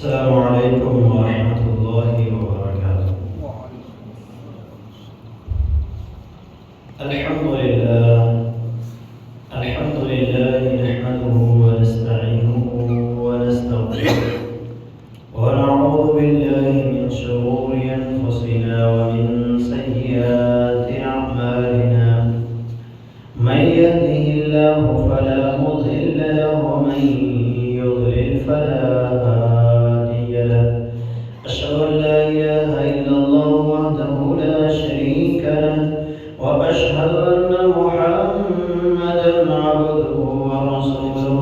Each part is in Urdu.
السلام عليكم ورحمة الله وبركاته. الحمد لله نحمده ونستعينه ونستغفره ونعوذ بالله من شرور أنفسنا ومن سيئات أعمالنا. من يهده الله فلا مضل له ومن يضلل فلا هادي له. أشهد أن لا إله إلا الله وحده لا شريك له وأشهد أن محمدا عبده ورسوله.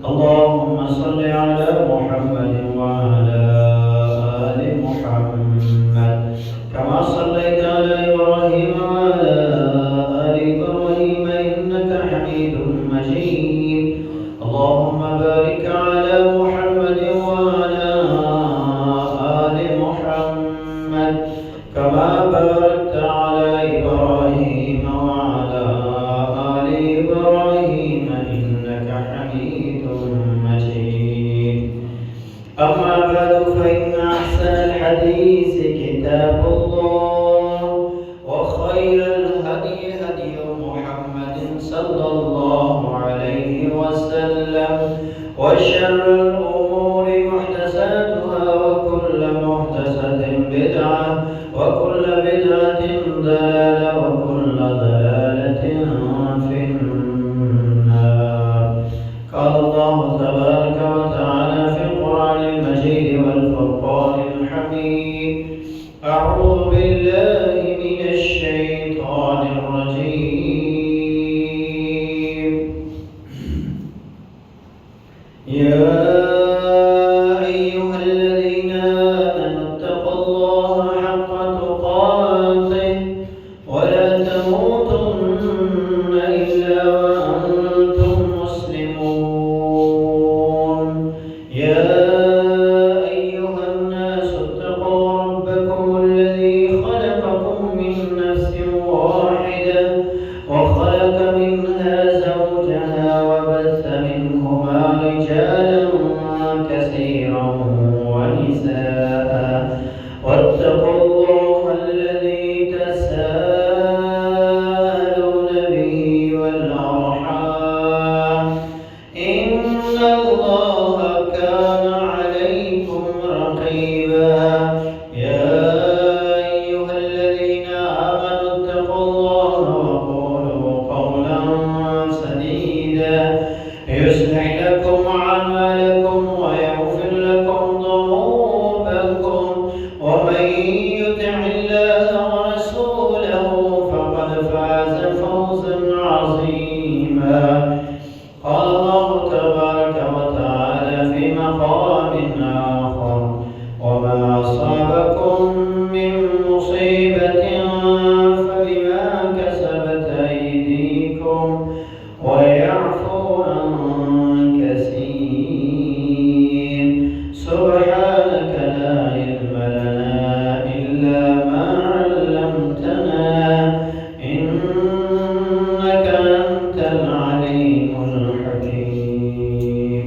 اللهم صل على محمد وعلى آل محمد كما صليت على إبراهيم وعلى آل إبراهيم إنك حميد مجيد. اللهم بارك على محمد وعلى آل محمد كما باركت على إبراهيم وعلى آل إبراهيم إنك حميد مجيد. أما بعد فإن أحسن الحديث كتاب الله وخير الهدي هدي محمد صلى الله عليه وسلم وشر الأمور محدثاتها وكل محدثة بدعة وكل بدعة ضلالة وكل ضلالة في النار. قال الله تبارك وتعالى في القرآن المجيد والفرقان الحميد: أعوذ بالله من الشيطان الرجيم. يا أيها الذين آمنوا اتقوا الله حق تقاته ولا تموتن إلا وأنتم مسلمون. يا أيها الناس اتقوا ربكم الذي خلقكم من نفس واحدة وخلق منها زوجها وبث منهما رجالا كثيرا ونساء واتقوا الله الذي تساءلون به والأرحام إن الله كان عليكم رقيبا. يا أيها الذين آمنوا اتقوا الله وقولوا قولا سديدا يصلح لكم أعمالكم ويغفر لكم ذنوبكم ومن يطع الله ورسوله فقد فاز فوزا عظيما. قال الله تبارك وتعالى في مقام آخر: وما أصابكم من مصيبة فبما كسبت أيديكم ويعفو عن كثير. سبحانك لا علم لنا إلا ما علمتنا إنك أنت العليم الحكيم.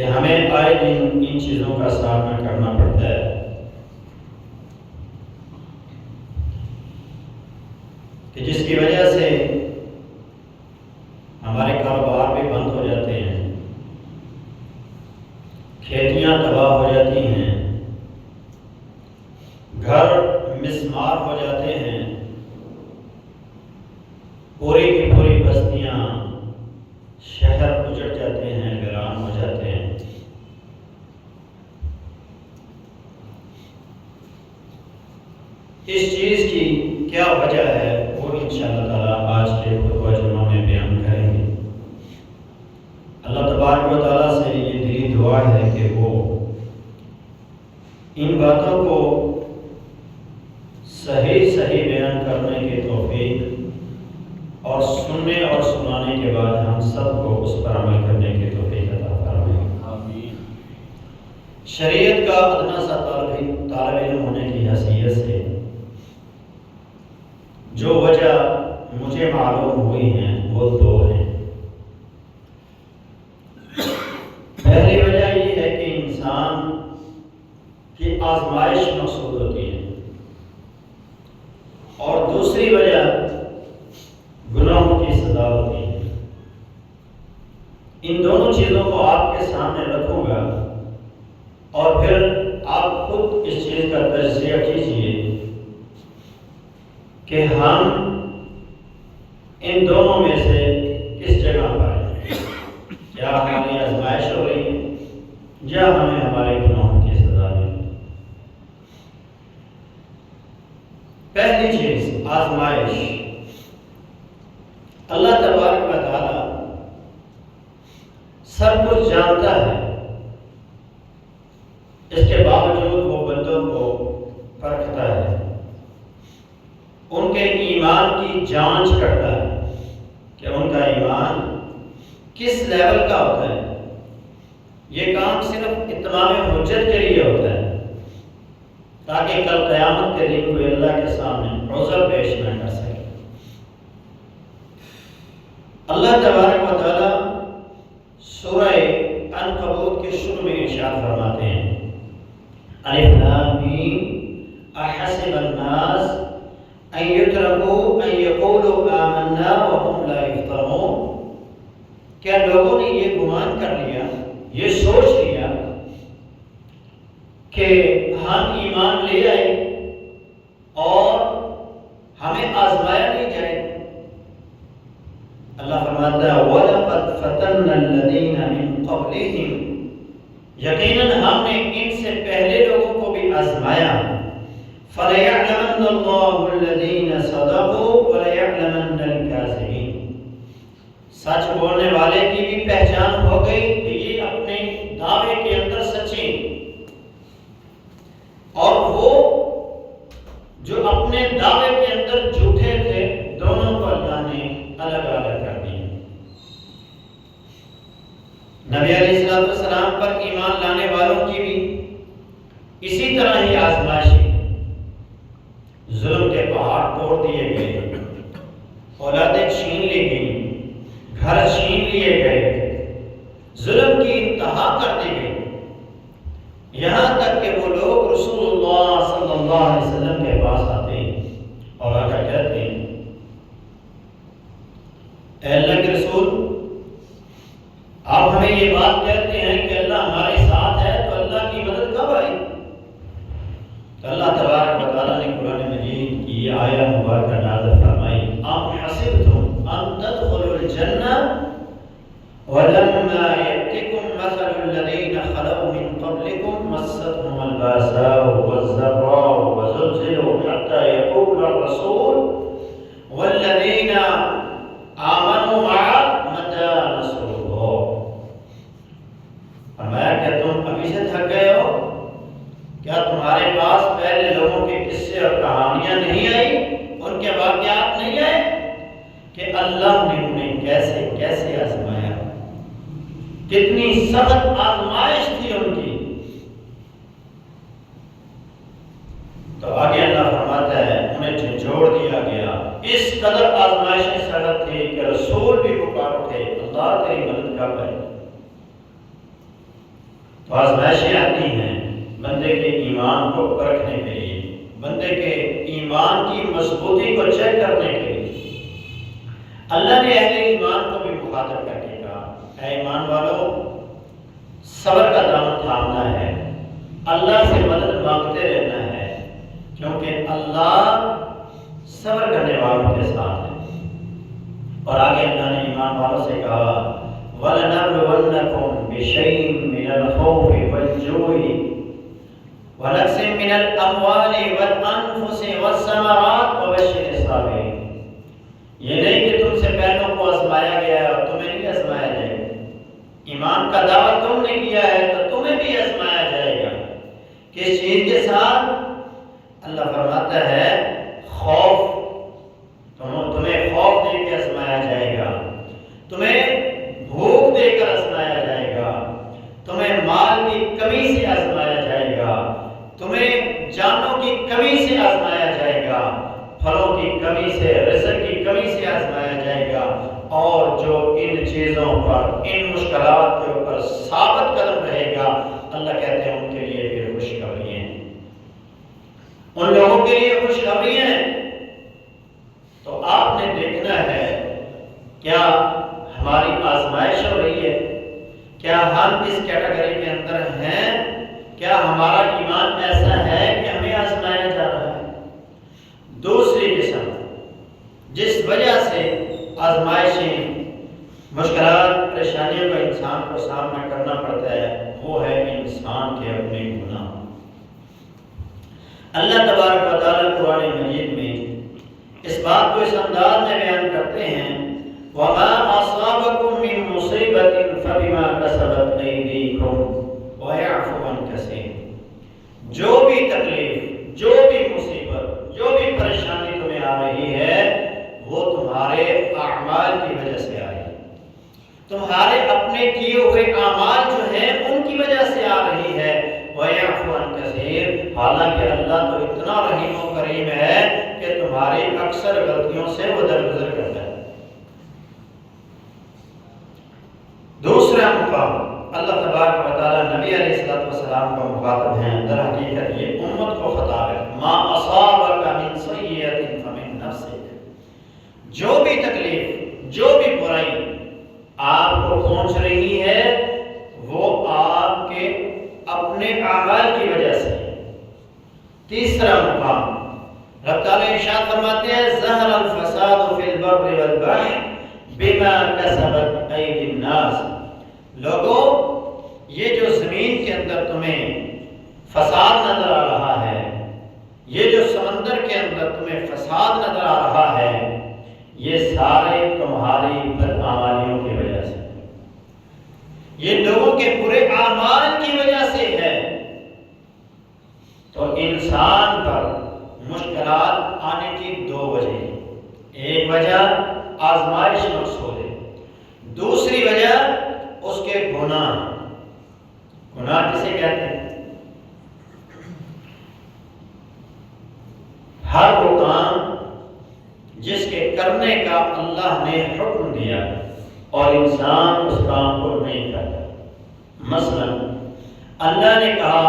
کہ ہمیں آئے دن ان چیزوں کا سامنا کرنا پڑتا ہے کہ جس کی وجہ سے ہمارے کاروبار بھی بند ہو جاتے ہیں، کھیتیاں تباہ ہو جاتی ہیں، گھر مسمار ہو جاتے ہیں، پوری کی پوری بستیاں شہر اجڑ جاتے ہیں، ویران ہو جاتے ہیں۔ اس چیز کی کیا وجہ ہے وہ انشاءاللہ تعالیٰ آج کے خطبہ جمعہ میں بیان کریں گے۔ اللہ تبارک و تعالیٰ سے یہ دلی دعا ہے کہ وہ ان باتوں کو صحیح بیان کرنے کی توفیق اور سننے اور سنانے کے بعد ہم سب کو اس پر عمل کرنے کی توفیق عطا فرمائے۔ آمین۔ شریعت کا ادنا سا طالب علم ہونے کی حیثیت سے جو وجہ مجھے معلوم ہوئی ہیں وہ دو ہیں۔ پہلی وجہ یہ ہے کہ انسان کی آزمائش مقصود ہوتی ہے، اور دوسری وجہ گناہوں کی سزا ہوتی ہے۔ ان دونوں چیزوں کو آپ کے سامنے رکھوں گا اور پھر آپ خود اس چیز کا تجزیہ کیجئے کہ ہم ان دونوں میں سے کس جگہ پر ہیں، کیا ہماری آزمائش ہو رہی ہے یا ہمیں ہمارے گناہوں کی سزا ہے۔ پہلی چیز آزمائش۔ اللہ تبارک و تعالی سب کچھ جانتا ہے، اس کے باوجود وہ بندوں کو پرکھتا ہے، ان کے ایمان کی جانچ کرتا ہے کہ ان کا ایمان کس لیول کا ہوتا ہے۔ یہ کام صرف اتمام حجت کے لیے ہوتا ہے تاکہ کل قیامت کے دن کوئی اللہ کے سامنے عذر پیش نہ کر سکے۔ اللہ تبارک و تعالی سورہ عنکبوت کے شروع میں ارشاد فرماتے ہیں، الف لام میم احسب الناس ان یترکوا ان یقولوا آمنا وهم لا یفتنون۔ کیا لوگوں نے یہ گمان کر لیا، یہ سوچ لیا کہ ہم ایمان لے آئے اور ہمیں آزمایا نہیں جائے؟ اللہ فرماتا ہے وَلَقَدْ فَتَنَّا الَّذِينَ مِن قَبْلِهِمْ، یقیناً ہم نے ان سے پہلے لوگوں کو بھی آزمایا۔ فَلَيَعْلَمَنَّ اللَّهُ الَّذِينَ صَدَقُوا وَلَيَعْلَمَنَّ الْكَاذِبِينَ۔ سچ بولنے والے کی بھی پہچان ہو گئی کہ یہ اپنے دعوے کے اندر سچے، اور وہ جو اپنے دعوے کے اندر جھوٹے تھے، دونوں کو اللہ نے الگ الگ کر دیا۔ نبی علیہ السلام پر ایمان لانے والوں کی بھی اسی طرح ہی آزمائش ہے۔ ظلم کے پہاڑ توڑ دیے گئے، اولادیں چھین لی گئی، گھر چھین لیے گئے، ظلم کی انتہا کر دی گئی، یہاں تک کہ وہ لوگ رسول اللہ صلی اللہ علیہ وسلم کے پاس آتے ہیں اور آ کر کہتے ہیں، اے اللہ کے رسول، آپ ہمیں یہ بات کہتے ہیں کہ اللہ ہمارے ساتھ ہے، تو اللہ کی مدد کب آئی؟ تو اللہ تبارک و تعالیٰ نے قرآن مجید کی یہ آیہ مبارکہ نازل فرمائی، ام حسبتم ان تدخلوا الجنہ ولما يأتكم مثل الذين خلوا من قبلكم مستهم الباساء والضراء وزلزلوا حتى يقول الرسول والذين آمنوا معه متى نصر الله۔ فرمایا کہ تم ابھی سے تھک گئے ہو؟ کیا تمہارے پاس پہلے لوگوں کے قصے اور کہانیاں نہیں آئی، ان کے واقعات نہیں آئے کہ اللہ نے انہیں کیسے کیسے آزمایا، کتنی سخت آزمائش تھی ان کی۔ تو آگے اللہ فرماتا ہے انہیں جھنجھوڑ دیا گیا، اس قدر آزمائشیں سخت تھی کہ رسول بھی پکار اٹھے، اللہ تیری مدد کب ہے؟ تو آزمائشیں آتی ہیں بندے کے ایمان کو پرکھنے کے لیے، بندے کے ایمان کی مضبوطی کو چیک کرنے کے لیے۔ اللہ نے اہل ایمان کو بھی مخاطب کر کے کہا، اے ایمان والو، صبر کا دامن تھامنا ہے، اللہ سے مدد مانگتے رہنا ہے، کیونکہ اللہ صبر کرنے والوں کے ساتھ ہے۔ اور آگے اللہ نے ایمان والوں سے کہا، وَلَنَبْلُوَنَّكُمْ بِشَيْءٍ مِّنَ الْخَوْفِ وَالْجُوعِ وَنَقْصٍ مِّنَ الْأَمْوَالِ وَالْأَنفُسِ وَالثَّمَرَاتِ وَبَشِّرِ الصَّابِرِينَ۔ یہ نہیں کہ تم سے پہلوں کو آزمایا گیا ہے اور تمہیں نہیں آزمایا جائے گا۔ ایمان کا دعویٰ تم نے کیا ہے تو تمہیں بھی آزمایا جائے گا۔ کس چیز کے ساتھ؟ اللہ فرماتا ہے خوف، تمہیں خوف دے کے آزمایا جائے گا، تمہیں بھوک دے کر آزمایا جائے گا، تمہیں مال کی کمی سے آزمایا جائے گا، تمہیں جانوں کی کمی سے آزمایا جائے گا، پھلوں کی کمی سے، رزق کی کمی سے آزمایا جائے گا۔ اور جو ان چیزوں پر، ان مشکلات کے اوپر ثابت قدم رہے گا، اللہ کہتے ہیں ان کے لیے پھر خوشخبری ہیں، ان لوگوں کے لیے خوشخبری ہیں۔ تو آپ نے دیکھنا ہے کیا ہماری آزمائش ہو رہی ہے، کیا ہم اس کیٹیگری کے اندر ہیں، کیا ہمارا ایمان ایسا ہے کہ ہمیں آزمایا جا رہا ہے۔ دوسری قسم جس وجہ سے آزمائشیں، مشکلات، پریشانیوں کا انسان کو سامنا کرنا پڑتا ہے، وہ ہے انسان کے اپنے گناہ۔ اللہ تبارک و تعالیٰ قرآن مجید میں اس بات کو اس انداز میں بیان کرتے ہیں، وَمَا أَصَابَكُم مِّن مُّصِيبَةٍ فَبِمَا كَسَبَتْ أَيْدِيكُمْ وَيَعْفُو عَن كَثِيرٍ۔ جو بھی تکلیف، جو بھی مصیبت، جو بھی پریشانی تمہیں آ رہی ہے، وہ تمہارے اعمال کی وجہ سے آ رہی ہے، تمہارے اپنے کیے ہوئے اعمال جو ہیں ان کی وجہ سے آ رہی ہے۔ وَيَعْفُو عَن كَثِيرٍ، حالانکہ اللہ تو اتنا رحیم و کریم ہے کہ تمہاری اکثر غلطیوں سے وہ درگزر کرتا ہے۔ دوسرا مقام اللہ تبارک و تعالیٰ نبی علیہ السلام کا مخاطب ہیں، در حقیقت یہ امت کو خطاب ہے، ما اصابک من سیئۃ فمن نفسک۔ جو بھی تکلیف، جو بھی برائی آپ کو پہنچ رہی ہے وہ آپ کے اپنے اعمال کی وجہ سے۔ تیسرا مقام رب تعالیٰ ارشاد فرماتے ہیں، ظہر الفساد فی البر والبحر بما کسبت ایدی الناس۔ لوگوں، یہ جو زمین کے اندر تمہیں فساد نظر آ رہا ہے، یہ جو سمندر کے اندر تمہیں فساد نظر آ رہا ہے، یہ سارے تمہاری بدعمالیوں کی وجہ سے، یہ لوگوں کے برے اعمال کی وجہ سے ہے۔ تو انسان پر مشکلات آنے کی دو وجہ ہیں، ایک وجہ آزمائش مقصود ہے، دوسری وجہ اس کے گناہ۔ گناہ کسے کہتے ہیں؟ ہر وہ کام جس کے کرنے کا اللہ نے حکم دیا اور انسان اس کام کو نہیں کرتا۔ مثلا اللہ نے کہا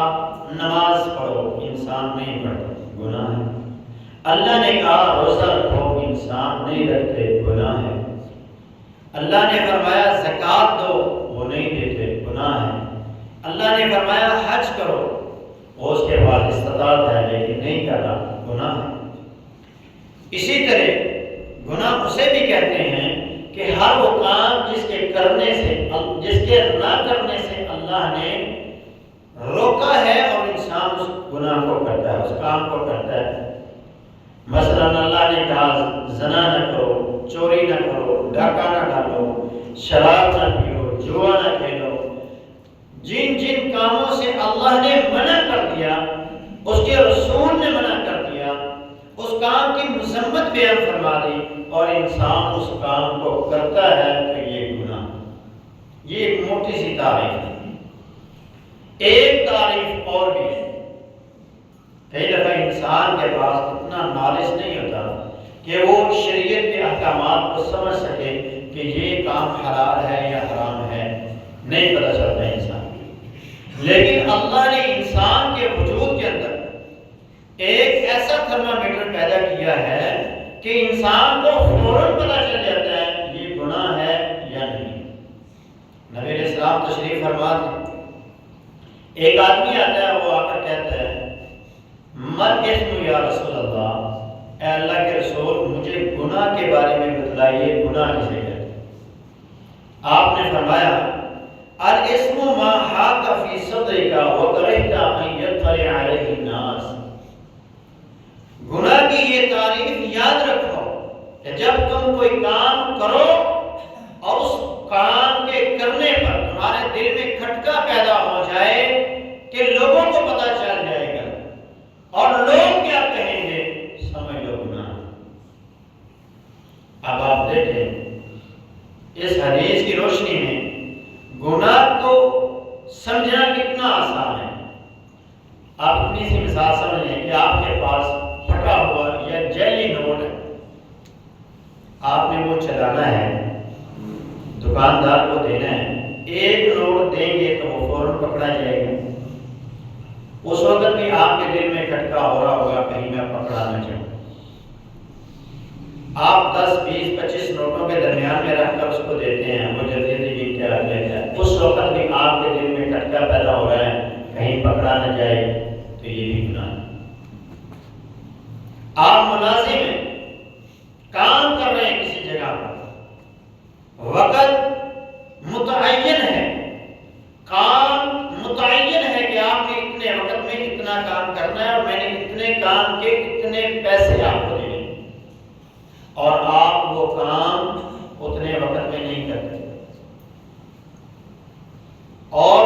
نماز پڑھو، انسان نہیں پڑھتا، گناہ ہے۔ اللہ نے کہا روزہ رکھو، انسان نہیں رکھتے، گناہ ہے۔ اللہ نے فرمایا زکوٰۃ دو، وہ نہیں دیتے، گناہ ہے۔ اللہ نے فرمایا حج کرو، وہ اس کے بعد استطاعت ہے لیکن نہیں کرنا، گناہ ہے۔ اسی طرح گناہ اسے بھی کہتے ہیں کہ ہر وہ کام جس کے کرنے سے، جس کے نہ کرنے سے اللہ نے روکا ہے اور انسان اس گناہ کو کرتا ہے، اس کام کو کرتا ہے۔ مثلا اللہ نے کہا زنا نہ کرو، چوری نہ کرو، ڈاکہ نہ ڈالو، شراب نہ پیو، جوا نہ کھیلو۔ جن جن کاموں سے اللہ نے منع کر دیا، اس کے رسول نے منع کر دیا، اس کام کی مذمت بیان فرما دی اور انسان اس کام کو کرتا ہے تو یہ گناہ۔ یہ ایک موٹی سی تعریف ہے۔ ایک تعریف اور بھی ہے، کئی دفعہ انسان کے پاس اتنا نالج نہیں ہوتا کہ وہ شریعت کے احکامات کو سمجھ سکے کہ یہ کام حلال ہے یا حرام ہے، نہیں پتہ چلتا انسان کی۔ لیکن تھرمامیٹر پیدا کیا ہے کہ انسان کو فوراً پتہ چل جاتا ہے یہ گناہ ہے یا نہیں۔ نبی علیہ السلام تشریف فرما تھے، ایک آدمی آتا ہے، وہ آ کر کہتا ہے مل اسم یا رسول اللہ، اے اللہ کے رسول مجھے گناہ کے بارے میں بتلائیے، گناہ کسے کہتے ہیں؟ آپ نے فرمایا الاسم ما حاک فی صدرک وکرہت ان یطلع علیہ الناس، گناہ کی یہ تعریف یاد رکھو کہ جب تم کوئی کام کرو اور اس کام کے کرنے پر تمہارے دل میں کھٹکا پیدا ہو جائے کہ لوگوں کو پتہ چل جائے گا اور لوگ کیا کہیں گے، سمجھ لو گناہ۔ اب آپ دیکھیں اس حدیث کی روشنی میں گناہ کو سمجھنا کتنا آسان ہے۔ آپ اپنی سی مثال سمجھ لیں کہ آپ کے پاس پھٹا ہوا یا جعلی نوٹ ہے، آپ نے وہ چلانا ہے، دکاندار کو دینا ہے، ایک نوٹ دیں گے تو وہ فوراً پکڑا جائے گا۔ اس وقت بھی آپ کے دل میں کھٹکا ہو رہا ہوگا کہیں میں پکڑا نہ جاؤں۔ آپ 10 20 25 نوٹوں کے درمیان میں رکھ کر اس کو دیتے ہیں، وہ جلدی جلدی کیا لے جائے، اس وقت بھی آپ کے دل میں کھٹکا پیدا ہو رہا ہے کہیں پکڑا نہ جائے، تو یہ بھی گناہ ہے۔ آپ ملازم ہیں، کام کر رہے ہیں کسی جگہ پر، وقت متعین ہے، کام متعین ہے کہ آپ نے اتنے وقت میں اتنا کام کرنا ہے اور میں نے اتنے کام کے اتنے پیسے آپ کو دینے، اور آپ وہ کام اتنے وقت میں نہیں کرتے اور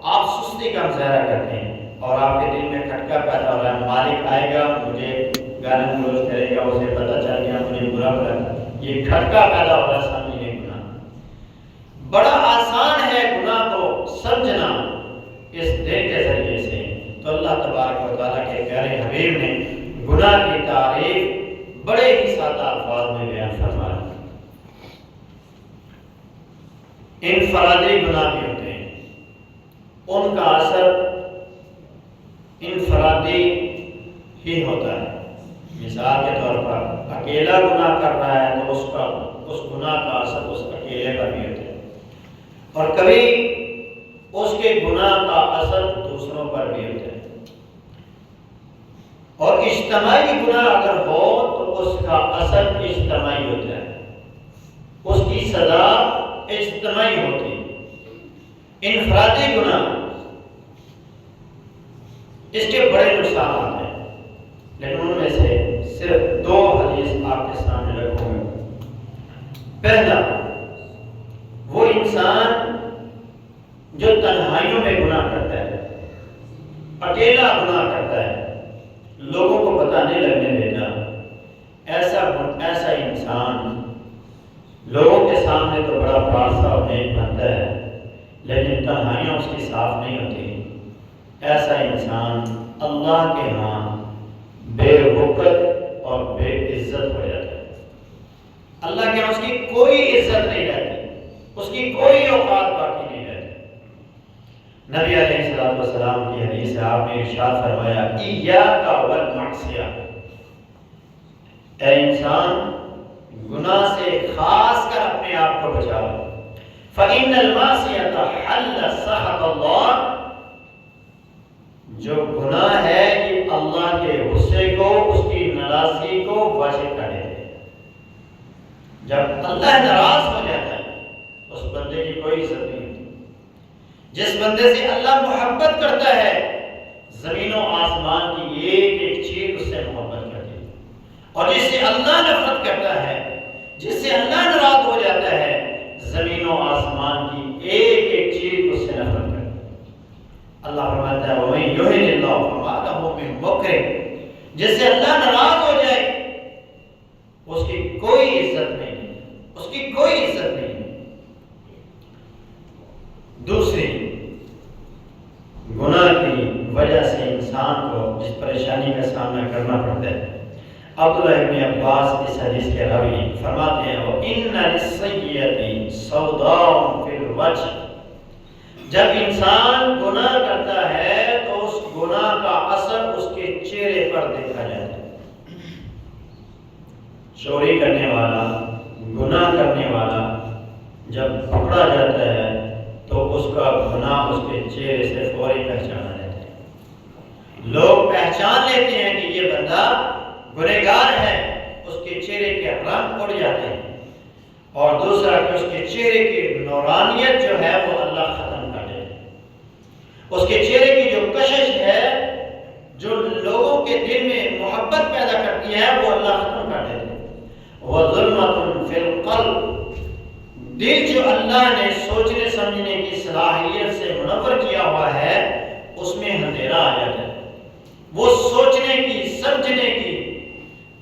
آپ سستی کا مظاہرہ کرتے ہیں اور آپ کے دل میں کھٹکا پیدا ہو رہا ہے مالک آئے گا مجھے گالی گلوچ کرے گا، اسے پتہ چل گیا مجھے برا بلا، یہ کھٹکا پیدا ہو رہا ہے سامنے یہ گناہ۔ بڑا آسان ہے گناہ کو سمجھنا اس دل کے ذریعے سے، تو اللہ تبارک و تعالیٰ کے پیارے حبیب نے گناہ کی تعریف بڑے ہی سادہ الفاظ میں بیان فرمایا۔ انفرادی گناہ بھی ہوتے ہیں، ان کا اثر انفرادی ہی ہوتا ہے۔ مثال کے طور پر اکیلا گناہ کر رہا ہے تو اس گناہ کا اثر اس اکیلے پر بھی ہوتا ہے، اور کبھی اس کے گناہ کا اثر دوسروں پر بھی ہوتا ہے، اور اجتماعی گناہ اگر ہو تو اس کا اثر اجتماعی ہوتا ہے، اس کی سزا اجتماعی ہوتی ہے۔ انفرادی گناہ اس کے بڑے نقصانات ہیں، لیکن ان میں سے صرف 2 حدیث آپ کے سامنے رکھوں گا۔ پہلا، وہ انسان جو تنہائیوں میں گناہ کرتا ہے، اکیلا گناہ کرتا ہے، لوگوں کو پتہ نہیں لگنے دیتا، ایسا انسان لوگوں کے سامنے تو بڑا فارسا اور نیک بنتا ہے، لیکن تنہائیاں اس کی صاف نہیں ہوتی۔ ایسا انسان اللہ کے ہاں بے وقت اور بے عزت ہو جاتا ہے، اللہ کے ہاں اس کی کوئی عزت نہیں رہتی، اس کی کوئی اوقات باقی نہیں رہتی۔ نبی علیہ السلام کی حدیث ہے، آپ نے ارشاد فرمایا ایاک والمعصیہ، اے انسان گناہ سے خاص کر اپنے آپ کو بچاؤ، فإن المعصیۃ حل سخط اللہ، جو گناہ ہے یہ اللہ کے غصے کو، اس کی ناراضگی کو واجب کر دیتے ہیں۔ جب اللہ ناراض ہو جاتا ہے اس بندے کی کوئی عزت نہیں ہوتی۔ جس بندے سے اللہ محبت کرتا ہے، زمین و آسمان کی ایک ایک چیز اس سے محبت کرتی ہے، اور جس سے اللہ نفرت کرتا ہے، جس سے اللہ ناراض ہو جاتا ہے، زمین و آسمان کی ایک ایک چیز اس سے نفرت کرتی ہے۔ اللہ فرماتا ہے وَمَن يُهِنِ اللَّهُ فَمَا لَهُ مِن مُكْرِمٍ، جس سے اللہ ناراض ہو جائے اس کی کوئی عزت نہیں، اس کی کوئی عزت نہیں۔ دوسری، گناہ کی وجہ سے انسان کو جس پریشانی کا سامنا کرنا پڑتا ہے، عبداللہ ابن عباس اس حدیث کے راوی فرماتے ہیں وَإِنَّ لِلسَّيِّئَةِ سَوْدَاءً فِي الْوَجْهِ، جب انسان گناہ کرتا ہے تو اس گناہ کا اثر اس کے چہرے پر دیکھا جاتا ہے۔ چوری کرنے والا، گناہ کرنے والا جب پکڑا جاتا ہے تو اس کا گناہ اس کے چہرے سے فوری پہچانا جاتا ہے۔ لوگ پہچان لیتے ہیں کہ یہ بندہ گنہگار ہے، اس کے چہرے کے رنگ اڑ جاتے ہیں۔ اور دوسرا کہ اس کے چہرے کی نورانیت جو ہے وہ اللہ ختم کر دیتا ہے۔ اس کے چہرے کی جو کشش ہے، جو لوگوں کے دل میں محبت پیدا کرتی ہے، وہ اللہ ختم کر دیتا ہے۔ وَظُلْمَةٌ فِي الْقَلْبِ، دل جو اللہ نے سوچنے سمجھنے کی صلاحیت سے منور کیا ہوا ہے، اس میں اندھیرا آ جاتا ہے۔ وہ سوچنے کی، سمجھنے کی،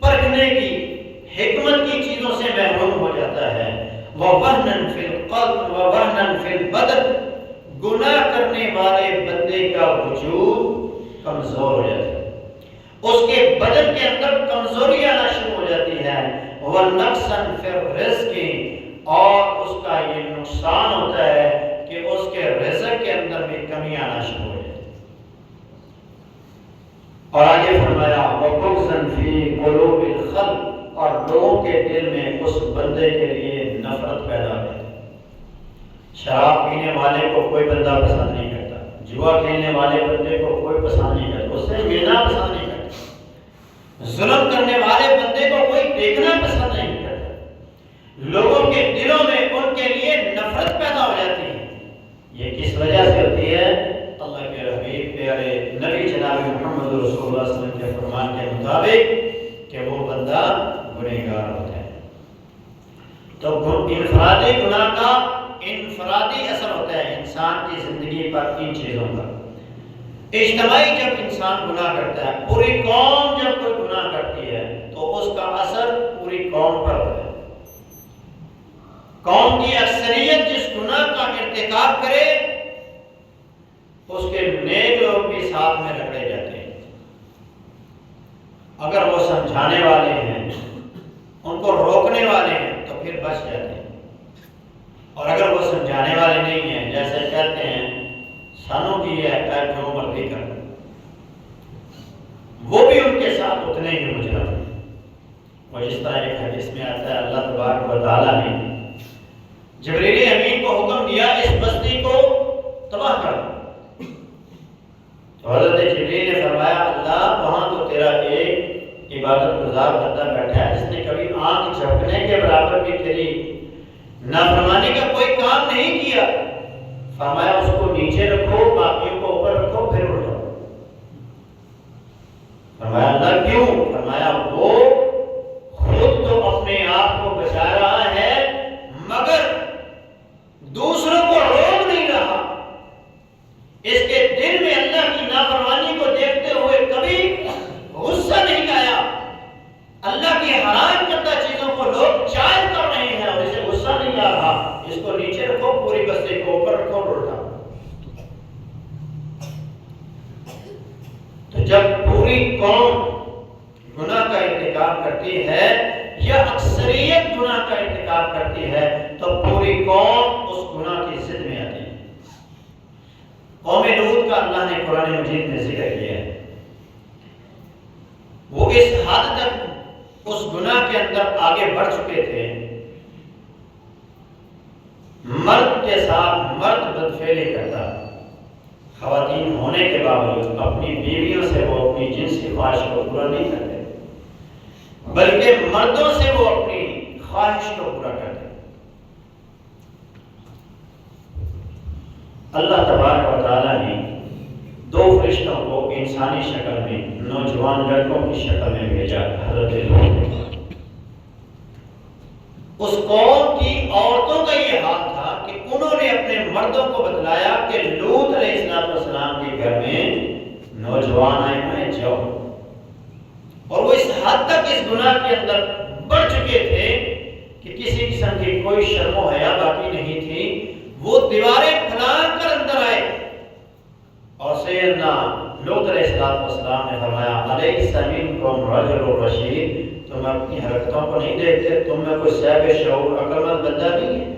پرکھنے کی، حکمت کی چیزوں سے محروم ہو جاتا ہے۔ وَوَهْنًا فِي الْقَلْبِ وَوَهْنًا فِي الْبَدَنِ، گناہ کرنے والے بندے کا وجود کمزور ہو جاتا ہے، اس کے بدن کے اندر کمزوری آنا شروع ہو جاتی ہے۔ وَنَقْصًا فِي الرِّزْقِ، اور اس کا یہ نقصان ہوتا ہے کہ اس کے رزق کے اندر بھی کمی آنا شروع ہو جاتی ہے۔ اور آگے فرمایا وَبُغْضًا فِي قُلُوبِ الْخَلْقِ، اور لوگوں کے دل میں اس بندے کے لیے نفرت پیدا ہو جاتی ہے۔ شراب پینے والے کو کوئی بندہ پسند نہیں کرتا، جوا کھیلنے والے بندے کو کوئی پسند نہیں کرتا، اس سے ملنا پسند نہیں کرتا، ظلم کرنے والے بندے کو کوئی دیکھنا پسند نہیں کرتا۔ لوگوں کے دلوں میں ان کے لیے نفرت پیدا ہو جاتی ہے۔ یہ کس وجہ سے ہوتی ہے؟ اللہ کے حبیب پیارے نبی جناب محمد رسول اللہ صلی اللہ علیہ وسلم کے فرمان کے مطابق کہ وہ بندہ گنہگار ہوتا ہے۔ تو انفرادی گناہ کا انفرادی اثر ہوتا ہے انسان کی زندگی پر ان چیزوں کا۔ اجتماعی جب انسان گناہ کرتا ہے، پوری قوم جب کوئی گناہ کرتی ہے تو اس کا اثر پوری قوم پر ہوتا ہے۔ قوم کی اکثریت جس گناہ کا ارتکاب کرے، اس کے نیک لوگ بھی ساتھ میں رگڑے جاتے ہیں۔ اگر وہ سمجھانے والے ہیں، ان کو روکنے والے ہیں تو پھر بچ جاتے ہیں، اور اگر وہ سمجھانے والے نہیں ہیں، جیسے کہتے ہیں سانوں کی ہے جو مرضی کر، وہ بھی ان کے ساتھ اتنے ہی مجرم ہیں۔ اور جس طرح ایک حدیث میں آتا ہے اللہ تبارک و تعالیٰ نے جبریل امین کو حکم دیا اس بستی کو تباہ کر دو، تو حضرت جبریل نے فرمایا اللہ وہاں تو تیرا ایک عبادت گزار بندہ بیٹھا ہے جس نے کبھی آنکھ جھپکنے کے برابر بھی تیری نافرمانی کا کوئی کام نہیں کیا۔ فرمایا اس کو نیچے رکھو، باقیوں کو اوپر رکھو، پھر اٹھو۔ فرمایا اللہ کیوں؟ فرمایا وہ خود تو اپنے آپ کو بچا رہا ہے مگر دوسروں کو روک نہیں رہا۔ اس کے دل میں اللہ کی نافرمانی کو دیکھتے ہوئے کبھی غصہ نہیں آیا۔ اللہ کی حرام کردہ چیزوں کو لوگ جائز کر رہے ہیں اور اسے غصہ نہیں آ رہا۔ اس کو نیچے رکھو، پوری بستی کو اوپر رکھو اور اٹھا۔ تو جب پوری قوم گناہ کا ارتکاب کرتی ہے یا اکثریت گناہ کا ارتکاب کرتی ہے تو پوری قوم اس گناہ کی ضد میں آتی ہے۔ قوم لوط کا اللہ نے قرآن مجید میں ذکر کیا ہے، وہ اس حد تک اس گناہ کے اندر آگے بڑھ چکے تھے، مرد کے ساتھ مرد بدفعلی کرتا، خواتین ہونے کے باوجود اپنی بیویوں سے وہ اپنی جنسی خواہش کو پورا نہیں کرتے بلکہ مردوں سے وہ اپنی خواہش کو پورا کرتے۔ اللہ تبارک و تعالیٰ نے دو فرشتوں کو انسانی شکل میں نوجوان لڑکوں کی شکل میں بھیجا حضرت لوط۔ اس قوم کی عورتوں کا یہ حال تھا کہ انہوں نے اپنے مردوں کو بتلایا کہ لوط علیہ السلام کے گھر میں نوجوان آئے ہوئے جاؤ، اور وہ اس حد تک اس گناہ کے اندر بڑھ چکے تھے کہ کسی قسم کی کوئی شرم و حیا باقی نہیں تھی۔ وہ دیواریں پھلانگ کر اندر آئے اور سیدنا لوط علیہ السلام نے فرمایا الیس منکم رجل رشید، تم اپنی حرکتوں کو نہیں دیکھتے؟ تم میں کوئی صاحب شعور عقل مند بندہ نہیں ہے؟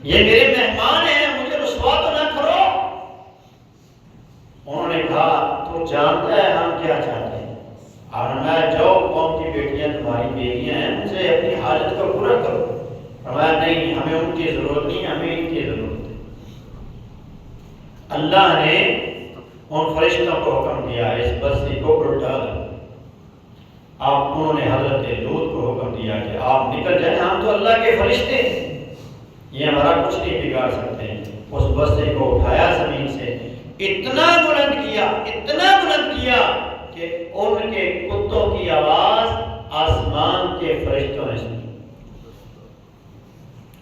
یہ میرے مہمان ہیں، مجھے رسوا تو نہ کرو۔ انہوں نے کہا تو جانتا ہے ہم کیا چاہتے ہیں، اور میں جو قوم کی بیٹیاں تمہاری بیویاں ہیں اللہ نے ان فرشتوں کو حکم دیا اس بستی کو الٹا دو۔ آپ انہوں نے حضرت لوط کو حکم دیا کہ آپ نکل جائیں، ہم تو اللہ کے فرشتے ہیں، یہ ہمارا کچھ نہیں بگاڑ سکتے۔ اس بستی کو اٹھایا زمین سے، اتنا بلند کیا کہ ان کے کتوں کی آواز آسمان کے فرشتوں نے سنی،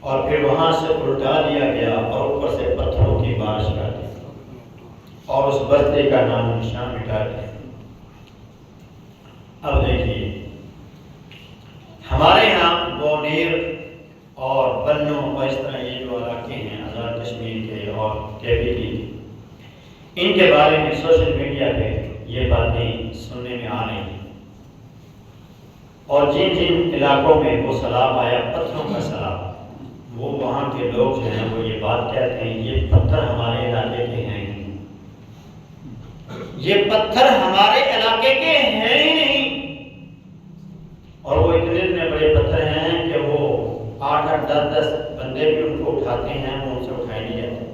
اور پھر وہاں سے الٹا دیا گیا اور اوپر سے پتھروں کی بارش کر دی اور اس بستی کا نام و نشان مٹا دیا۔ اب دیکھیے ہمارے ہاں بونیر اور بنو اور اس طرح یہ جو علاقے ہیں آزاد کشمیر کے اور KPT کے، ان کے بارے میں سوشل میڈیا پہ یہ باتیں سننے میں آ رہی ہیں، اور جن جن علاقوں میں وہ سیلاب آیا، پتھروں کا سیلاب، وہ وہاں کے لوگ جو ہیں وہ یہ بات کہتے ہیں یہ پتھر ہمارے علاقے کے ہیں ہی نہیں، یہ پتھر ہمارے علاقے کے ہیں ہی نہیں، اور وہ اتنے بڑے پتھر ہیں کہ وہ 8-8 10-10 بندے بھی ان کو اٹھاتے ہیں، وہ ان سے اٹھائے نہیں جاتے،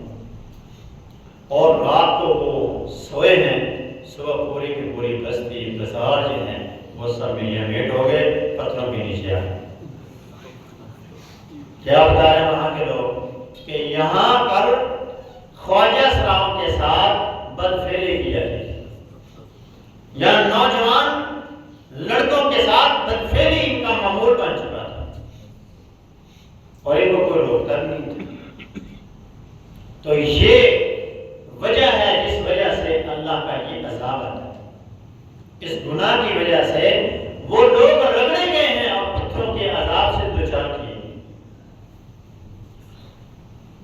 اور رات کو وہ سوئے ہیں، صبح پوری کی پوری بستی بازار جو ہیں وہ سب ملیا میٹ ہو گئے، پتھروں کے نیچے آ گئے۔ کیا بتا رہے ہیں وہاں کے لوگ کہ یہاں پر خواجہ سراؤں کے ساتھ بدفعلی کی جاتی ہے، یا نوجوان لڑکوں کے ساتھ بدفعلی ان کا معمول بن چکا تھا، اور ان کو کوئی روکتا نہیں تھا۔ تو یہ وجہ ہے جس وجہ سے اللہ کا یہ عذاب آتا ہے، اس گناہ کی وجہ سے وہ لوگ رگڑے گئے ہیں اور پتھروں کے عذاب سے دوچار کیے۔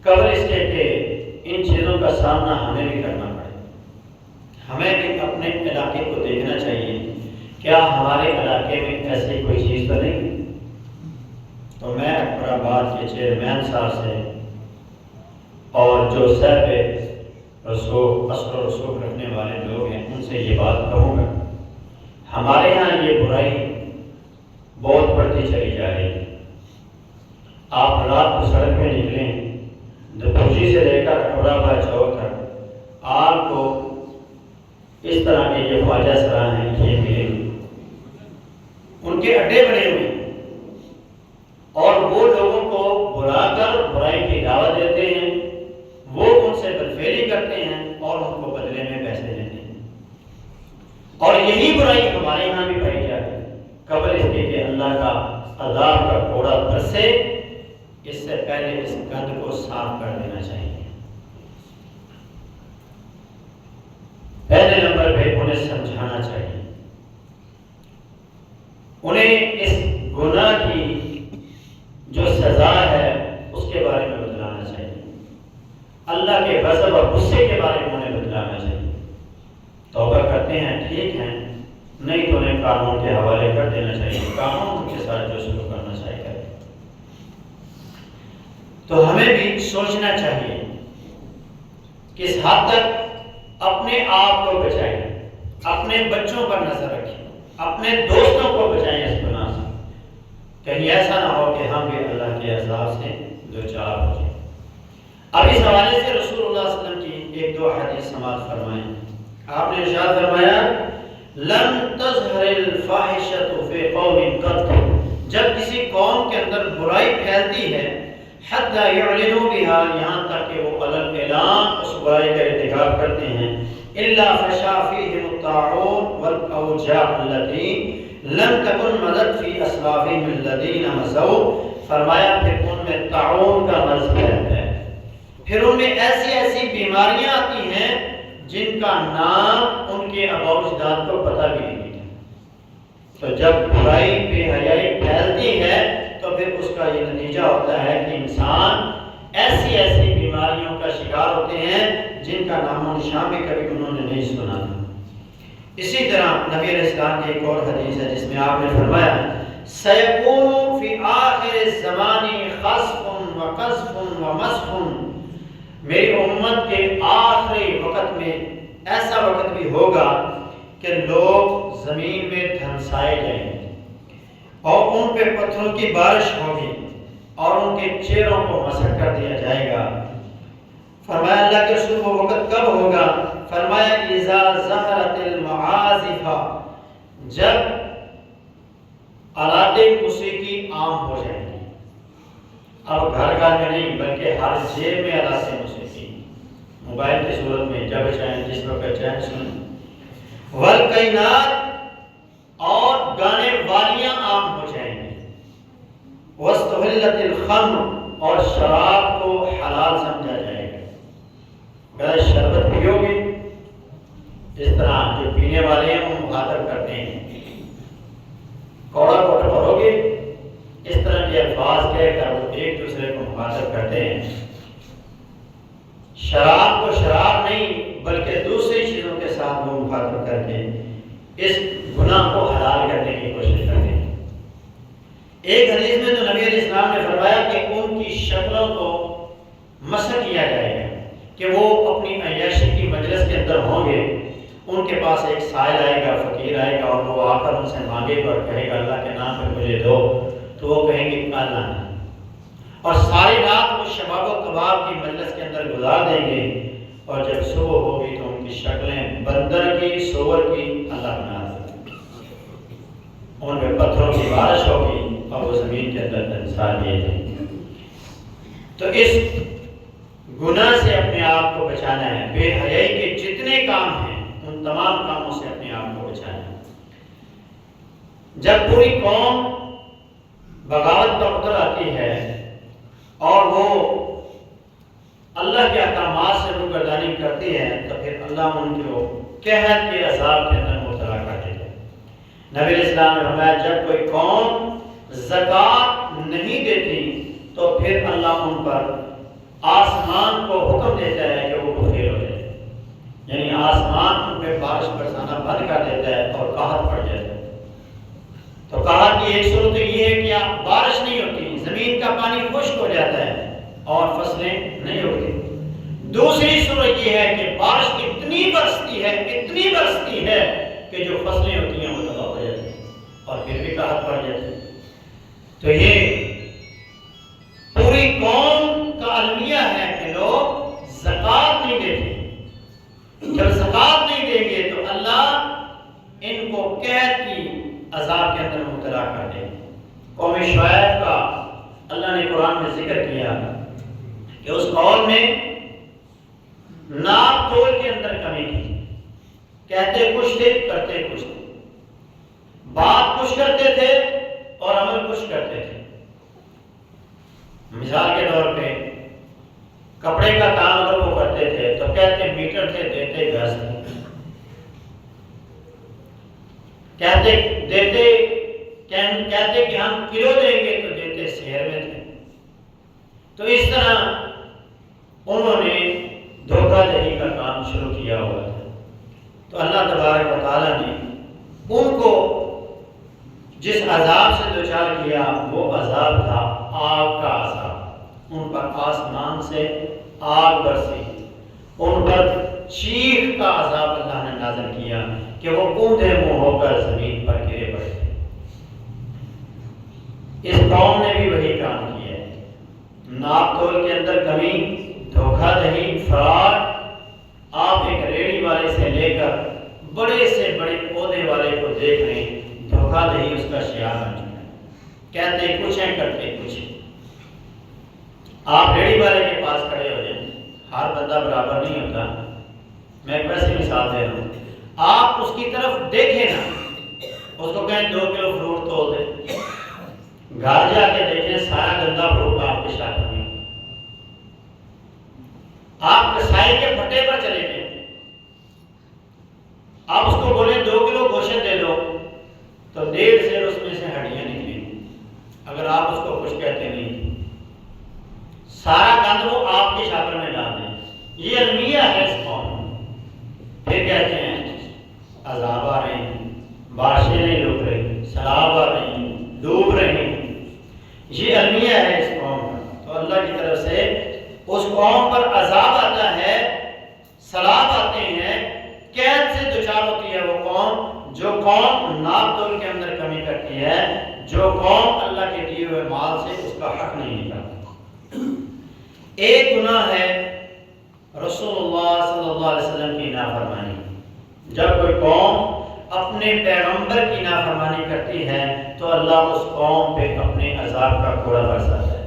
قبل اس کے کہ ان چیزوں کا سامنا ہمیں بھی کرنا پڑے، ہمیں بھی اپنے علاقے کو دیکھنا چاہیے، کیا ہمارے علاقے میں ایسی کوئی چیز تو نہیں؟ تو میں اکبر آباد کے چیئرمین صاحب سے اور جو صاحب رسوخ اثر و رسوخ رکھنے والے لوگ ہیں ان سے یہ بات کہوں گا، ہمارے یہاں یہ برائی بہت بڑھتی چلی جا رہی ہے۔ آپ رات کو سڑک پہ نکلیں، دپوجی سے لے کر اکبرآباد چوک تک آپ کو اس طرح کے یہ خواجہ سرا ہیں یہ ملیں گے، ان کے اڈے بنے ہوئے ہیں، اور وہ لوگوں کو بلا کر برائی کی دعوت دیتے ہیں، وہ ان سے بدفعلی کرتے ہیں اور ان کو بدلے میں پیسے دیتے ہیں، اور یہی برائی ہمارے یہاں بھی پائی جاتی ہے۔ قبل اس کے کہ اللہ کا عذاب کا کوڑا برسے، اس سے پہلے اس گند کو صاف کر دینا چاہیے۔ پہلے نمبر پہ انہیں سمجھانا چاہیے، انہیں اس گناہ کی جو سزا ہے اس کے بارے میں بتلانا چاہیے، اللہ کے غضب اور غصے کے بارے میں انہیں بتلانا چاہیے۔ توبہ کرتے ہیں ٹھیک ہے، نہیں تو انہیں قانون کے حوالے کر دینا چاہیے، قانون کے ساتھ جو شروع کرنا چاہیے۔ تو ہمیں بھی سوچنا چاہیے کس حد تک اپنے آپ کو بچائیں، اپنے بچوں پر نظر رکھیں، اپنے دوستوں کو بچائیں اس گناہ سے، کہیں ایسا نہ ہو کہ ہم بھی اللہ کے عذاب سے دوچار ہو جائیں۔ اب اس حوالے سے رسول اللہ صلی اللہ علیہ وسلم کی ایک دو حدیث سماعت فرمائیں۔ آپ نے ارشاد فرمایا لن تظہر الفاحشۃ فی قوم قط، جب کسی قوم کے اندر برائی پھیلتی ہے، حتی یعلنوا بها، یہاں تک کہ وہ علن اعلان اس برائی کا ارتکاب کرتے ہیں، الا فشا فیہم الطاعون والاوجاع التي لم تکن مضت فی اسلافہم الذین مضوا، فرمایا پھر ان میں طاعون کا مرض پھیلتا ہے، پھر ان میں ایسی ایسی بیماریاں آتی ہیں جن کا نام ان کے آباء و اجداد کو پتہ بھی نہیں تھا۔ تو جب برائی بے حیائی پھیلتی ہے تو پھر اس کا یہ نتیجہ ہوتا ہے کہ انسان ایسی ایسی بیماریوں کا شکار ہوتے ہیں جن کا نام و نشان بھی کبھی انہوں نے نہیں سنا تھا۔ اسی طرح نبی علیہ السلام کی ایک اور حدیث ہے جس میں آپ نے فرمایا سیکون فی آخر الزمان خسف و قذف و مسخ، میری امت کے آخری وقت میں ایسا وقت بھی ہوگا کہ لوگ زمین میں دھنسائے جائیں گے اور ان پہ پتھروں کی بارش ہوگی اور ان کے چہروں کو مسح کر دیا جائے گا، فرمایا اللہ کے رسول وہ وقت کب ہوگا؟ فرمایا اذا ظہرت المعازف، جب آلات موسیقی عام ہو جائیں گی۔ اب گھر گھر میں نہیں بلکہ ہر جیب میں آلات موسیقی، موبائل کی صورت میں جب چاہیں جس وقت چاہیں سنیں۔ والقینات، اور گانے والیاں عام ہو جائیں گی۔ واستحلت الخمر، اور شراب کو حلال سمجھا جائے گا۔ اگر شربت پیو گے، اس طرح جو پینے والے ہیں وہ مخاطب کرتے ہیں، کوڑا کوٹ بھرو گے، اس طرح کے الفاظ کہہ کر وہ ایک دوسرے کو مخاطب کرتے ہیں۔ شراب کو شراب نہیں بلکہ دوسری چیزوں کے ساتھ وہ مخاطب کر کے اس گناہ کو حلال کرنے کی کوشش کرتے ہیں۔ ایک حدیث میں تو نبی علیہ السلام نے فرمایا کہ ان کی شکلوں کو مسح کیا جائے گا کہ وہ اپنی عیاشی کی مجلس کے اندر ہوں گے، ان کے پاس ایک سائل آئے گا، فقیر آئے گا، اور وہ آ کر ان سے مانگے گا اور کہے گا اللہ کے نام پہ مجھے دو، تو وہ کہیں گے اللہ نہیں، اور ساری رات وہ شباب و کباب کی مجلس کے اندر گزار دیں گے، اور جب صبح ہوگی تو ان کی شکلیں بندر کی، سور کی اللہ بنا دیں گے، ان میں پتھروں کی بارش ہوگی اور وہ زمین کے اندر انسان دیے جائیں گے۔ تو اس گناہ سے اپنے آپ کو بچانا ہے، بے حیائی کے جتنے کام ہیں ان تمام کاموں سے اپنے آپ کو بچانا ہے۔ جب پوری قوم بغاوت پر اتر آتی ہے اور وہ اللہ کے احکامات سے روگردانی کرتی ہے تو پھر اللہ ان کو قحط کے عذاب کے اندر مبتلا کر دیتا ہے۔ نبی علیہ السلام نے فرمایا جب کوئی قوم زکوٰۃ نہیں دیتی تو پھر اللہ ان پر آسمان کو حکم دیتا ہے کہ وہ بخیل ہو جائے، یعنی آسمان ان پہ بارش برسانا بند کر دیتا ہے اور قحط پڑ جاتا ہے۔ تو قحط کی ایک صورت یہ ہے کہ بارش نہیں ہوتی، زمین کا پانی خشک ہو جاتا ہے اور فصلیں نہیں ہوتی۔ دوسری صورت یہ ہے کہ بارش اتنی برستی ہے کہ جو فصلیں ہوتی ہیں وہ تباہ ہو جاتی ہیں اور پھر بھی قحط پڑ جاتی ہے۔ تو یہ پوری قوم کا المیہ ہے کہ لوگ زکوٰۃ نہیں دیتے۔ جب زکوٰۃ نہیں دیں گے تو اللہ ان کو قحط کی عذاب کے اندر مبتلا کر دے۔ قوم شعیب کا اللہ نے قرآن میں ذکر کیا کہ اس قوم میں ناپ تول کے اندر کمی کی، کہتے کچھ تھے کرتے کچھ تھے، بات کچھ کرتے تھے اور عمل کچھ کرتے تھے۔ مثال کے طور پہ کپڑے کا کام اگر وہ کرتے تھے تو کہتے میٹر تھے دیتے گز تھے، کہتے کہ ہم کلو دیں گے تو دیتے شہر میں تھے۔ تو اس طرح انہوں نے دھوکہ دہی کا کام شروع کیا ہوا تھا۔ تو اللہ تبارک و تعالیٰ نے ان کو جس عذاب سے دوچار کیا وہ عذاب تھا آگ کا عذاب۔ ان پر آسمان سے آگ برسی، ان پر چیخ کا عذاب اللہ نے نازل کیا کہ وہ کوندے منہ ہو کر زمین پر گرے پڑے۔ اس قوم نے بھی وہی کام کیا ہے، ناپ تول کے اندر کمی، دھوکہ دہی، فراڈ۔ آپ ایک ریڑھی والے سے لے کر بڑے سے بڑے عہدے والے کو دیکھ رہے ہیں، دھوکہ دہی اس کا شیار بن چکا ہے، کہتے کچھ ہیں کرتے کچھ ہیں۔ آپ ریڑھی والے کے پاس کھڑے ہو جائیں، ہر بندہ برابر نہیں ہوتا، میں ایک ویسی مثال دے رہا ہوں، آپ اس کی طرف دیکھیں نا، اس کو کہیں 2 کلو فروٹ تول دے، گھر جا کے دیکھیں سارا گندا فروٹ آپ کے شاکر میں، آپ کسائی کے پھٹے پر چلے گئے، آپ اس کو بولیں 2 کلو گوشت دے دو تو 1.5 سیر اس میں سے ہڈیاں نکلی، اگر آپ اس کو کچھ کہتے نہیں، سارا گند وہ آپ کے شاکر میں ڈال دیں۔ یہ المیہ ہے اس قوم۔ پھر کہتے ہیں عذاب آ رہے ہیں، بارشیں نہیں رک رہی، سیلاب آ رہی ہیں، ڈوب رہے ہیں، یہ المیہ ہے اس قوم کا۔ تو اللہ کی طرف سے اس قوم پر عذاب آتا ہے، سیلاب آتے ہیں، قحط سے دچار ہوتی ہے وہ قوم، جو قوم ناپ تول کے اندر کمی کرتی ہے، جو قوم اللہ کے دیے ہوئے مال سے اس کا حق نہیں نکالتی۔ ایک گناہ ہے رسول اللہ صلی اللہ علیہ وسلم کی نافرمانی. جب کوئی قوم اپنے پیغمبر کی نافرمانی کرتی ہے تو اللہ اس قوم پہ اپنے عذاب کا کوڑا برساتا ہے.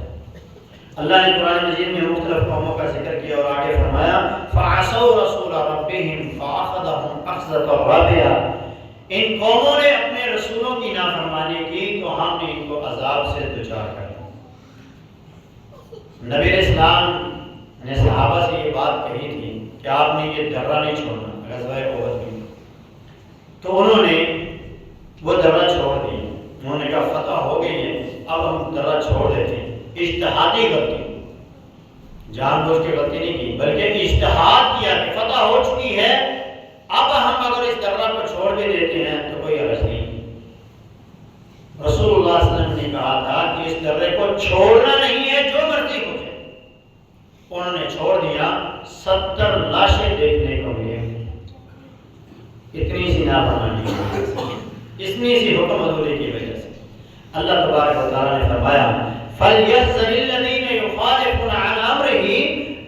اللہ نے قرآن مجید میں مختلف قوموں کا ذکر کیا اور آگے فرمایا فَعَصَوْا رَسُولَ رَبِّهِمْ فَأَخَذَهُمْ أَخْذَةً رَابِيَةً. ان قوموں نے اپنے رسولوں کی نافرمانی کی تو ہم نے ان کو عذاب سے دوچار کر دیا. نبی علیہ السلام نے صحابہ سے یہ بات کہی تھی کہ آپ نے یہ درہ نہیں چھوڑنا غزوہ احد میں، تو انہوں نے وہ درہ چھوڑ دی. انہوں نے کہا فتح ہو گئی ہے، اب ہم درہ چھوڑ دیتے ہیں. اجتہادی غلطی، جان بوجھ کے غلطی نہیں کی بلکہ اجتہاد کیا کہ فتح ہو چکی ہے، اب ہم اگر اس درہ کو چھوڑ بھی دیتے ہیں تو کوئی حرج نہیں. رسول اللہ صلی اللہ علیہ وسلم نے کہا تھا کہ اس درے کو چھوڑنا نہیں ہے، جو مرضی ہو جائے. انہوں نے چھوڑ دیا. 70 لاشیں دیکھنے کو ملے. اتنی سی نافرمانی کی وجہ سے، اتنی سی حکم عدولی کی وجہ سے اللہ تبارک و تعالیٰ نے فرمایا فَلْيَحْذَرِ الَّذِينَ يُخَالِفُونَ عَنْ أَمْرِهِ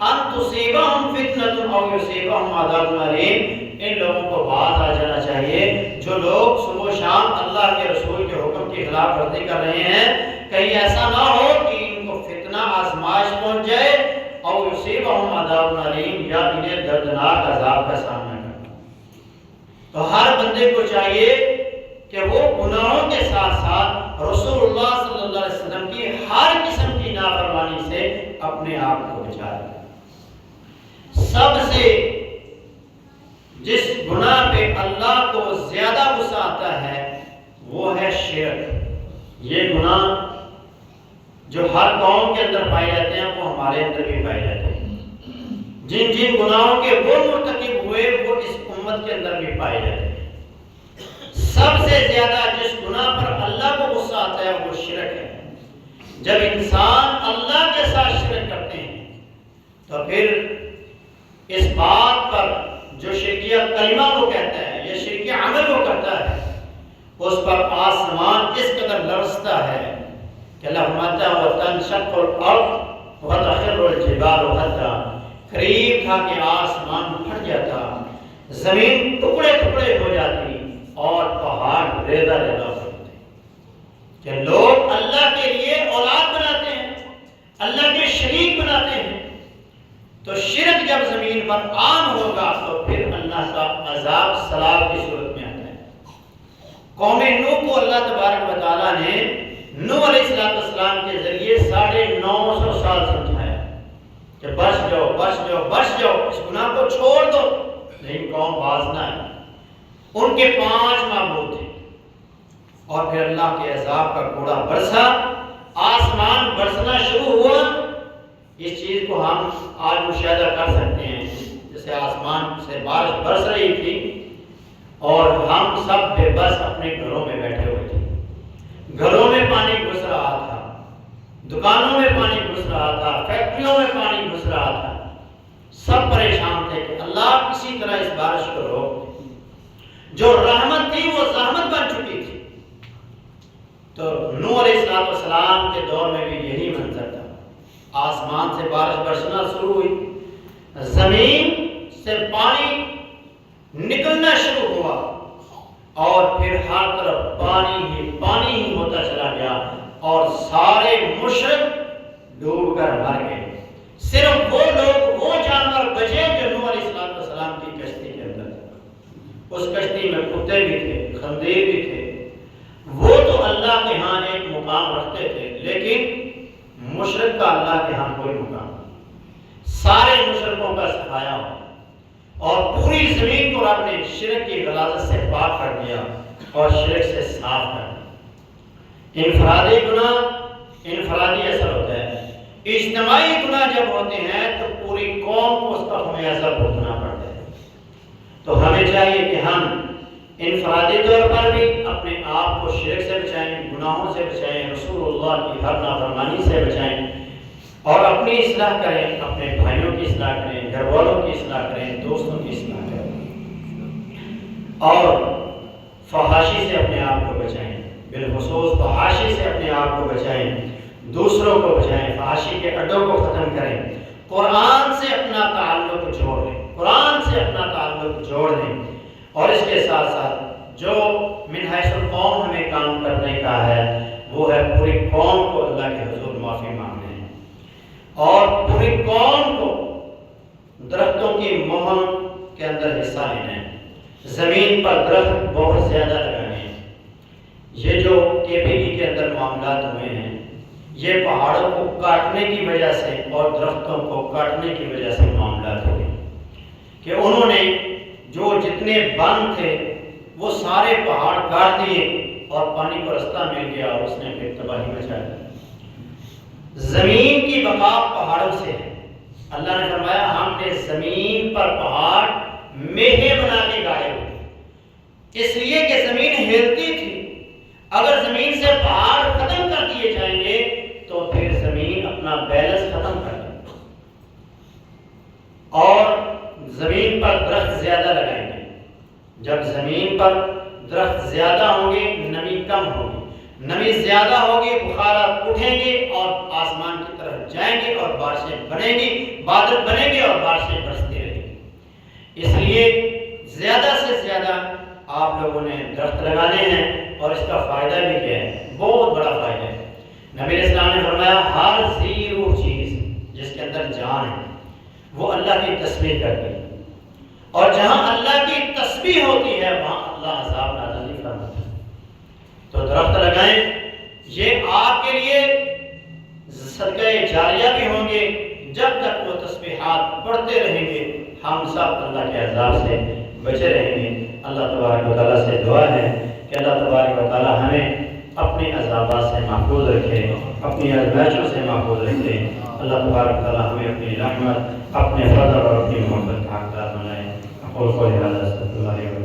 أَن تُصِيبَهُمْ فِتْنَةٌ أَوْ يُصِيبَهُمْ عَذَابٌ أَلِيمٌ. ان لوگوں کو باز آ جانا چاہیے جو لوگ صبح و شام اللہ کے رسول کے حکم کی خلاف ورزی کر رہے ہیں، کہیں ایسا نہ ہو کہ ان کو فتنہ آزمائش پہنچ جائے اور یصیبہم عذاب علیم، یا انہیں دردناک عذاب کا سامنا کرنا. تو ہر بندے کو چاہیے کہ وہ گناہوں کے ساتھ ساتھ رسول اللہ صلی اللہ علیہ وسلم کی ہر قسم کی نافرمانی سے اپنے آپ کو بچائے. سب سے جس گناہ پہ اللہ کو زیادہ غصہ آتا ہے وہ ہے شرک. یہ گناہ جو ہر قوم کے اندر پائے جاتے ہیں وہ ہمارے اندر بھی پائے جاتے ہیں. جن جن گناہوں کے وہ مرتکب ہوئے وہ اس امت کے اندر بھی پائے جاتے ہیں. سب سے زیادہ جس گناہ پر اللہ کو غصہ آتا ہے وہ شرک ہے. جب انسان اللہ کے ساتھ شرک کرتے ہیں تو پھر اس بات پر جو شرکیہ کلمہ وہ کہتا ہے یا شرکیہ عمل وہ کرتا ہے اس پر آسمان اس قدر لرزتا ہے کہ اللہ فرماتا ہے وَتَنشَقُّ الْأَرْضُ وَتَخِرُّ الْجِبَالُ هَدًّا. قریب تھا کہ آسمان پھٹ جاتا، زمین ٹکڑے ٹکڑے ہو جاتی اور پہاڑ ریزہ ریزہ ہو جاتے. کہ لوگ اللہ کے لیے اولاد بناتے ہیں، اللہ کے شریک بناتے ہیں، تو شرک جب زمین پر عام ہوگا تو پھر اللہ کا عذاب سلاب کی صورت میں آتا ہے. قوم نوح کو اللہ تبارک و تعالیٰ نے نوح علیہ السلام کے ذریعے 950 سال سمجھایا کہ بچ جاؤ بچ جاؤ بچ جاؤ، اس گناہ کو چھوڑ دو. لیکن قوم باز نہ آئی. ان کے 5 معبود تھے اور پھر اللہ کے عذاب کا کوڑا برسا، آسمان برسنا شروع ہوا. اس چیز کو ہم آج مشاہدہ کر سکتے ہیں، جیسے آسمان سے بارش برس رہی تھی اور ہم سب بے بس اپنے گھروں میں بیٹھے ہوئے تھے. گھروں میں پانی گھس رہا تھا، دکانوں میں پانی گھس رہا تھا، فیکٹریوں میں پانی گھس رہا تھا. سب پریشان تھے کہ اللہ کسی طرح اس بارش کو روک دے. جو رحمت تھی وہ زحمت بن چکی تھی. تو نوح علیہ السلام کے دور میں بھی یہی منظر تھا. آسمان سے بارش برسنا شروع ہوئی، زمین سے پانی نکلنا شروع ہوا اور پھر ہر طرف پانی ہی ہوتا چلا گیا اور سارے مشرک ڈوب کر مر گئے. صرف وہ لوگ، وہ جانور بچے جو نوح علیہ السلام کی کشتی کے اندر تھے. اس کشتی میں کتے بھی تھے، خنزیر بھی تھے. وہ تو اللہ کے ہاں ایک مقام رکھتے تھے، لیکن مشرک کا اللہ کے ہاں کوئی مقام نہیں. سارے مشرکوں کا سفایا ہو اور پوری زمین کو رب نے شرک کی غلاظت سے پاک کر دیا اور شرک سے صاف کر دیا. انفرادی گناہ انفرادی اثر ہوتا ہے. اجتماعی گناہ جب ہوتے ہیں تو پوری قوم کو اس کا خمیازہ بھگتنا پڑتا ہے. تو ہمیں چاہیے کہ ہم انفرادی طور پر بھی اپنے آپ کو شرک سے بچائیں، گناہوں سے بچائیں، رسول اللہ کی ہر نافرمانی سے بچائیں اور اپنی اصلاح کریں، اپنے بھائیوں کی اصلاح کریں، گھر والوں کی اصلاح کریں، دوستوں کی اصلاح کریں اور فحاشی سے اپنے آپ کو بچائیں. بالخصوص فحاشی سے اپنے آپ کو بچائیں، دوسروں کو بچائیں، فحاشی کے اڈوں کو ختم کریں. قرآن سے اپنا تعلق جوڑ لیں، قرآن سے اپنا تعلق جوڑ لیں، اور اس کے ساتھ ساتھ جو من حیث القوم ہمیں کام کرنے کا ہے وہ ہے پوری قوم کو اللہ کے حضور معافی مانگنے ہیں، اور پوری قوم کو درختوں کی مہم کے اندر حصہ لینا ہے، زمین پر درخت بہت زیادہ لگانے ہیں۔ یہ جو KPE کے اندر معاملات ہوئے ہیں یہ پہاڑوں کو کاٹنے کی وجہ سے اور درختوں کو کاٹنے کی وجہ سے معاملات ہوئے کہ انہوں نے جو جتنے بند تھے وہ سارے پہاڑ کاٹ دیے اور پانی کو رستہ مل گیا اور اس نے پھر تباہی مچا دی۔ زمین کی بقا پہاڑوں سے ہے۔ اللہ نے فرمایا ہم نے زمین پر پہاڑ میخیں بنا کے گاڑے ہوئے، اس لیے کہ زمین ہلتی تھی۔ اگر زمین سے پہاڑ ختم کر دیے جائیں گے تو پھر زمین اپنا بیلنس ختم کر دے گی، اور زمین پر درخت زیادہ لگائیں گے۔ جب زمین پر درخت زیادہ ہوں گے نمی کم ہوگی، نمی زیادہ ہوگی بخارات اٹھیں گے اور آسمان کی طرف جائیں گے اور بارشیں بنیں گی، بادل بنیں گے اور بارشیں برستی رہیں گی۔ اس لیے زیادہ سے زیادہ آپ لوگوں نے درخت لگانے ہیں، اور اس کا فائدہ بھی کیا ہے؟ بہت بڑا فائدہ ہے۔ نبی علیہ السلام نے فرمایا ہر ذی روح چیز جس کے اندر جان ہے وہ اللہ کی تسبیح کرتی ہے، اور جہاں اللہ کی تسبیح ہوتی ہے وہاں اللہ عذاب نازل نہیں فرماتا۔ تو درخت لگائیں، یہ آپ کے لیے صدقہ جاریہ بھی ہوں گے۔ جب تک وہ تسبیحات پڑھتے رہیں گے ہم سب اللہ کے عذاب سے بچے رہیں گے۔ اللہ تبارک و تعالیٰ سے دعا ہے کہ اللہ تبارک و تعالیٰ ہمیں اپنے عذابات سے محفوظ رکھے، اپنی آزمائشوں سے محفوظ رکھے۔ اللہ تبارک و تعالیٰ ہمیں اپنی رحمت، اپنے فضل اور اپنی محبت کا حقدار بنائے۔ اقول قولی ھذا استغفر اللہ